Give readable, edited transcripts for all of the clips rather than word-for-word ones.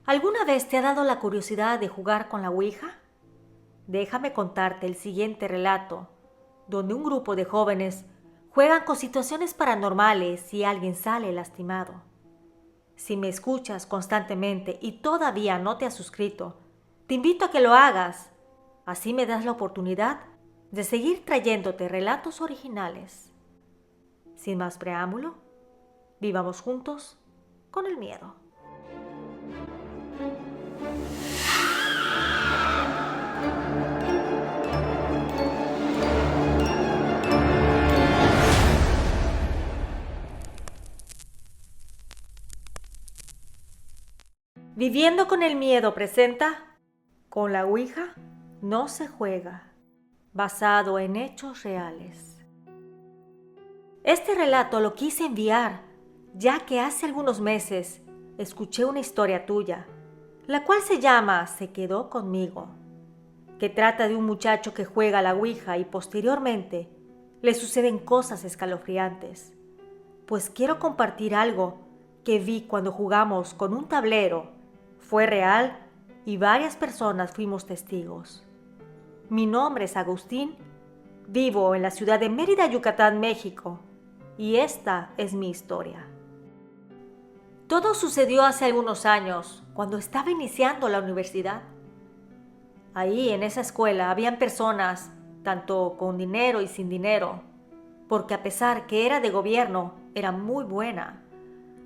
¿Alguna vez te ha dado la curiosidad de jugar con la Ouija? Déjame contarte el siguiente relato, donde un grupo de jóvenes juegan con situaciones paranormales y alguien sale lastimado. Si me escuchas constantemente y todavía no te has suscrito, te invito a que lo hagas. Así me das la oportunidad de seguir trayéndote relatos originales. Sin más preámbulo, vivamos juntos con el miedo. Viviendo con el miedo presenta Con la Ouija no se juega, basado en hechos reales. Este relato lo quise enviar ya que hace algunos meses escuché una historia tuya, la cual se llama Se quedó conmigo, que trata de un muchacho que juega a la Ouija y posteriormente le suceden cosas escalofriantes. Pues quiero compartir algo que vi cuando jugamos con un tablero. Fue real y varias personas fuimos testigos. Mi nombre es Agustín, vivo en la ciudad de Mérida, Yucatán, México, y esta es mi historia. Todo sucedió hace algunos años, cuando estaba iniciando la universidad. Ahí en esa escuela habían personas, tanto con dinero y sin dinero, porque a pesar que era de gobierno, era muy buena.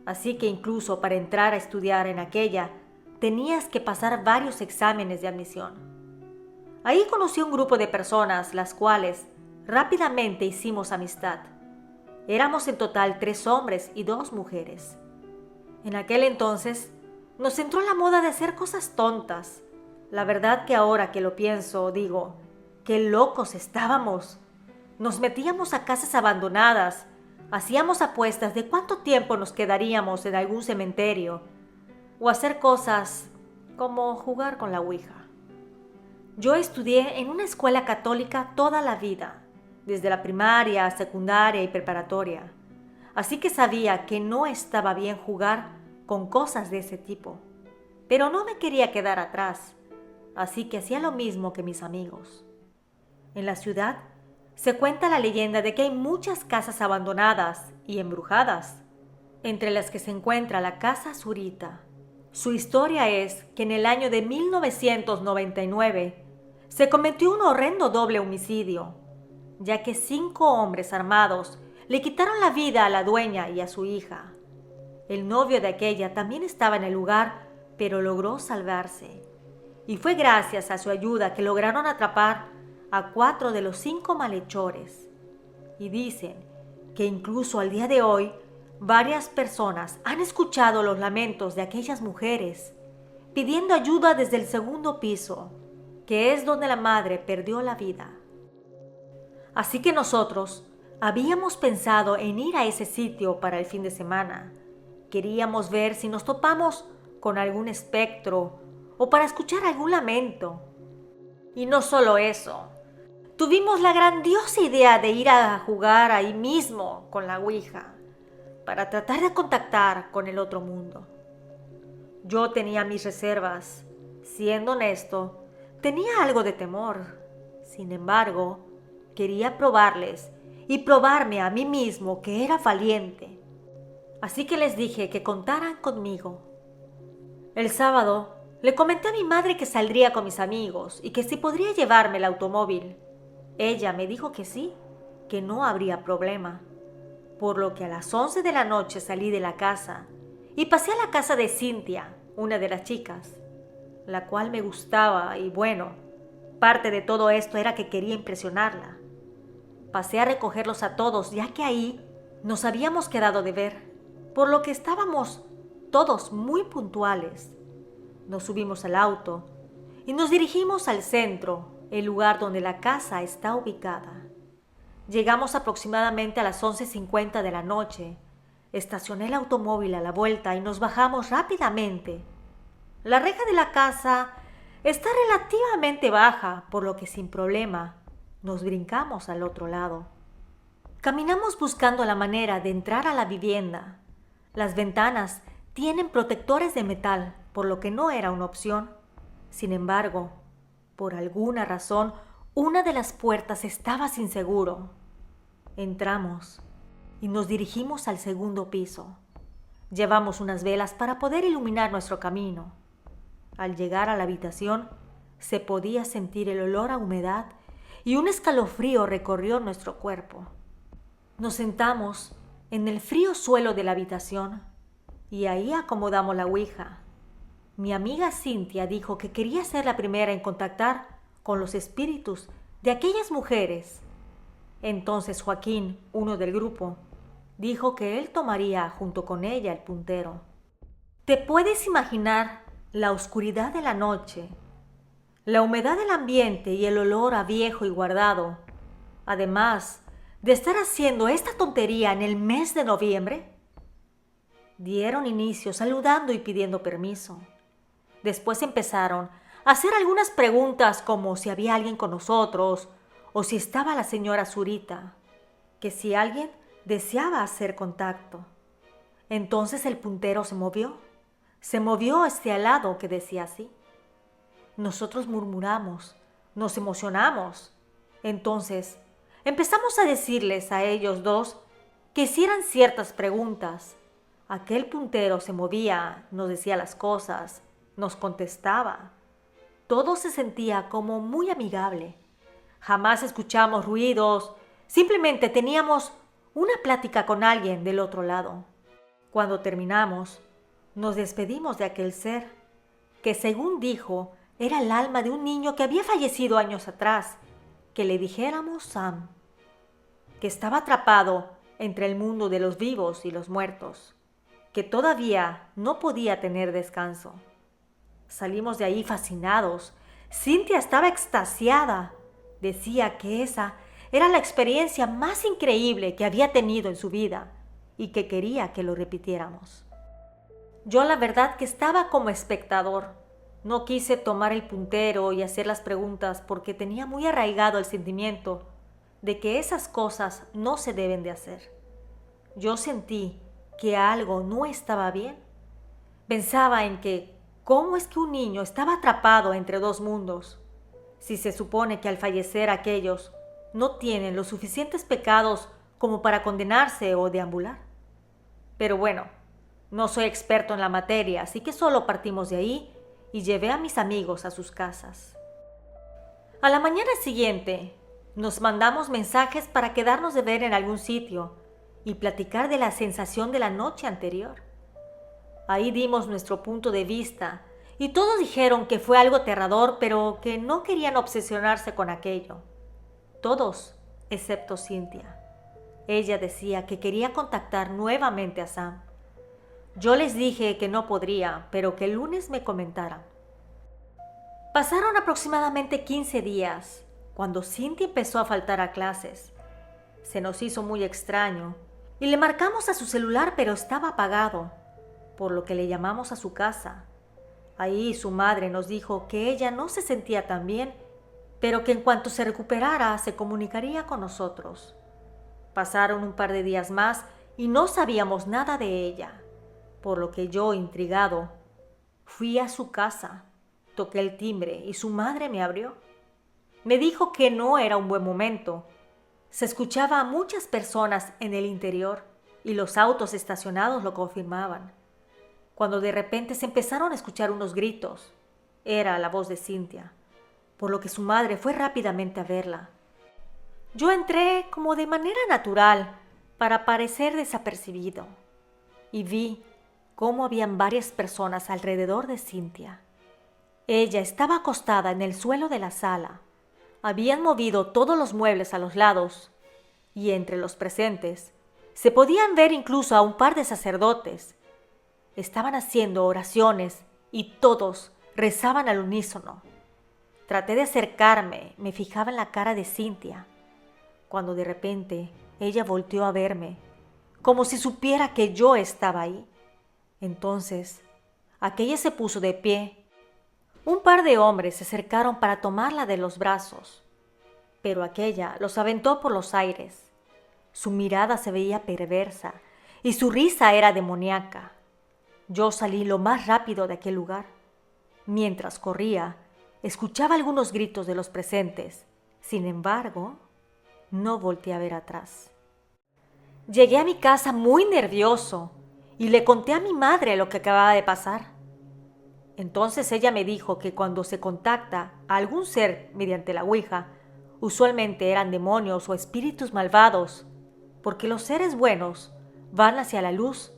Así que incluso para entrar a estudiar en aquella, tenías que pasar varios exámenes de admisión. Ahí conocí un grupo de personas, las cuales rápidamente hicimos amistad. Éramos en total 3 hombres y 2 mujeres. En aquel entonces, nos entró la moda de hacer cosas tontas. La verdad que ahora que lo pienso, digo, qué locos estábamos. Nos metíamos a casas abandonadas, hacíamos apuestas de cuánto tiempo nos quedaríamos en algún cementerio, o hacer cosas como jugar con la Ouija. Yo estudié en una escuela católica toda la vida, desde la primaria, secundaria y preparatoria, así que sabía que no estaba bien jugar con cosas de ese tipo, pero no me quería quedar atrás, así que hacía lo mismo que mis amigos. En la ciudad se cuenta la leyenda de que hay muchas casas abandonadas y embrujadas, entre las que se encuentra la Casa Zurita. Su historia es que en el año de 1999 se cometió un horrendo doble homicidio, ya que 5 hombres armados le quitaron la vida a la dueña y a su hija. El novio de aquella también estaba en el lugar, pero logró salvarse. Y fue gracias a su ayuda que lograron atrapar a 4 de los 5 malhechores. Y dicen que incluso al día de hoy, varias personas han escuchado los lamentos de aquellas mujeres pidiendo ayuda desde el 2.º piso, que es donde la madre perdió la vida. Así que nosotros habíamos pensado en ir a ese sitio para el fin de semana. Queríamos ver si nos topamos con algún espectro o para escuchar algún lamento. Y no solo eso, tuvimos la grandiosa idea de ir a jugar ahí mismo con la Ouija, para tratar de contactar con el otro mundo. Yo tenía mis reservas. Siendo honesto, tenía algo de temor. Sin embargo, quería probarles y probarme a mí mismo que era valiente. Así que les dije que contaran conmigo. El sábado le comenté a mi madre que saldría con mis amigos y que si podría llevarme el automóvil. Ella me dijo que sí, que no habría problema. Por lo que a las 11 de la noche salí de la casa y pasé a la casa de Cintia, una de las chicas, la cual me gustaba y bueno, parte de todo esto era que quería impresionarla. Pasé a recogerlos a todos ya que ahí nos habíamos quedado de ver, por lo que estábamos todos muy puntuales. Nos subimos al auto y nos dirigimos al centro, el lugar donde la casa está ubicada. Llegamos aproximadamente a las 11:50 de la noche. Estacioné el automóvil a la vuelta y nos bajamos rápidamente. La reja de la casa está relativamente baja, por lo que sin problema nos brincamos al otro lado. Caminamos buscando la manera de entrar a la vivienda. Las ventanas tienen protectores de metal, por lo que no era una opción. Sin embargo, por alguna razón, una de las puertas estaba sin seguro. Entramos y nos dirigimos al segundo piso. Llevamos unas velas para poder iluminar nuestro camino. Al llegar a la habitación, se podía sentir el olor a humedad y un escalofrío recorrió nuestro cuerpo. Nos sentamos en el frío suelo de la habitación y ahí acomodamos la ouija. Mi amiga Cintia dijo que quería ser la primera en contactar con los espíritus de aquellas mujeres. Entonces Joaquín, uno del grupo, dijo que él tomaría junto con ella el puntero. ¿Te puedes imaginar la oscuridad de la noche, la humedad del ambiente y el olor a viejo y guardado, además de estar haciendo esta tontería en el mes de noviembre? Dieron inicio saludando y pidiendo permiso. Después empezaron a hacer algunas preguntas como si había alguien con nosotros o si estaba la señora Zurita, que si alguien deseaba hacer contacto. Entonces el puntero se movió hacia el lado que decía así. Nosotros murmuramos, nos emocionamos. Entonces empezamos a decirles a ellos dos que hicieran ciertas preguntas. Aquel puntero se movía, nos decía las cosas, nos contestaba. Todo se sentía como muy amigable. Jamás escuchamos ruidos, simplemente teníamos una plática con alguien del otro lado. Cuando terminamos, nos despedimos de aquel ser, que según dijo, era el alma de un niño que había fallecido años atrás, que le dijéramos Sam, que estaba atrapado entre el mundo de los vivos y los muertos, que todavía no podía tener descanso. Salimos de ahí fascinados. Cintia estaba extasiada. Decía que esa era la experiencia más increíble que había tenido en su vida y que quería que lo repitiéramos. Yo la verdad que estaba como espectador. No quise tomar el puntero y hacer las preguntas porque tenía muy arraigado el sentimiento de que esas cosas no se deben de hacer. Yo sentí que algo no estaba bien. Pensaba en que ¿cómo es que un niño estaba atrapado entre dos mundos? Si se supone que al fallecer aquellos no tienen los suficientes pecados como para condenarse o deambular. Pero bueno, no soy experto en la materia, así que solo partimos de ahí y llevé a mis amigos a sus casas. A la mañana siguiente, nos mandamos mensajes para quedarnos de ver en algún sitio y platicar de la sensación de la noche anterior. Ahí dimos nuestro punto de vista y todos dijeron que fue algo aterrador, pero que no querían obsesionarse con aquello. Todos, excepto Cintia. Ella decía que quería contactar nuevamente a Sam. Yo les dije que no podría, pero que el lunes me comentaran. Pasaron aproximadamente 15 días, cuando Cintia empezó a faltar a clases. Se nos hizo muy extraño y le marcamos a su celular, pero estaba apagado, por lo que le llamamos a su casa. Ahí su madre nos dijo que ella no se sentía tan bien, pero que en cuanto se recuperara se comunicaría con nosotros. Pasaron un par de días más y no sabíamos nada de ella, por lo que yo, intrigado, fui a su casa, toqué el timbre y su madre me abrió. Me dijo que no era un buen momento. Se escuchaba a muchas personas en el interior y los autos estacionados lo confirmaban. Cuando de repente se empezaron a escuchar unos gritos, era la voz de Cintia, por lo que su madre fue rápidamente a verla. Yo entré como de manera natural para parecer desapercibido y vi cómo habían varias personas alrededor de Cintia. Ella estaba acostada en el suelo de la sala. Habían movido todos los muebles a los lados y entre los presentes se podían ver incluso a un par de sacerdotes. Estaban haciendo oraciones y todos rezaban al unísono. Traté de acercarme, me fijaba en la cara de Cintia, cuando de repente ella volteó a verme, como si supiera que yo estaba ahí. Entonces, aquella se puso de pie. Un par de hombres se acercaron para tomarla de los brazos, pero aquella los aventó por los aires. Su mirada se veía perversa y su risa era demoníaca. Yo salí lo más rápido de aquel lugar. Mientras corría, escuchaba algunos gritos de los presentes. Sin embargo, no volteé a ver atrás. Llegué a mi casa muy nervioso y le conté a mi madre lo que acababa de pasar. Entonces ella me dijo que cuando se contacta a algún ser mediante la Ouija, usualmente eran demonios o espíritus malvados, porque los seres buenos van hacia la luz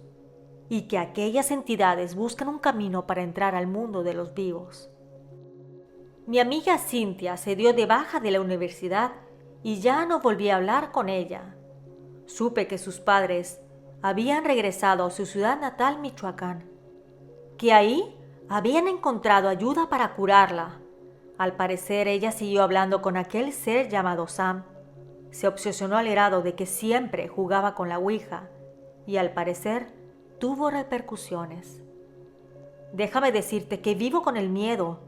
y que aquellas entidades buscan un camino para entrar al mundo de los vivos. Mi amiga Cintia se dio de baja de la universidad y ya no volví a hablar con ella. Supe que sus padres habían regresado a su ciudad natal, Michoacán, que ahí habían encontrado ayuda para curarla. Al parecer ella siguió hablando con aquel ser llamado Sam. Se obsesionó al grado de que siempre jugaba con la Ouija y al parecer tuvo repercusiones. Déjame decirte que vivo con el miedo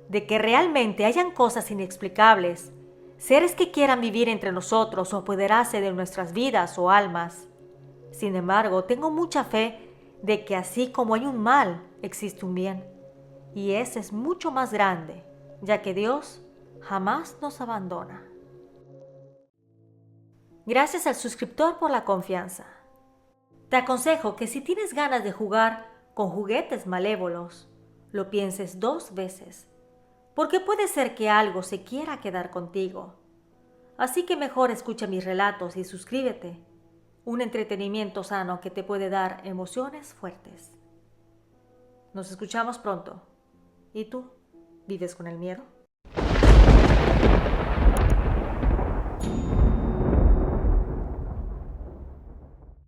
de que realmente hayan cosas inexplicables, seres que quieran vivir entre nosotros o apoderarse de nuestras vidas o almas. Sin embargo, tengo mucha fe de que así como hay un mal, existe un bien, y ese es mucho más grande, ya que Dios jamás nos abandona. Gracias al suscriptor por la confianza. Te aconsejo que si tienes ganas de jugar con juguetes malévolos, lo pienses 2 veces, porque puede ser que algo se quiera quedar contigo. Así que mejor escucha mis relatos y suscríbete. Un entretenimiento sano que te puede dar emociones fuertes. Nos escuchamos pronto. ¿Y tú? ¿Vives con el miedo?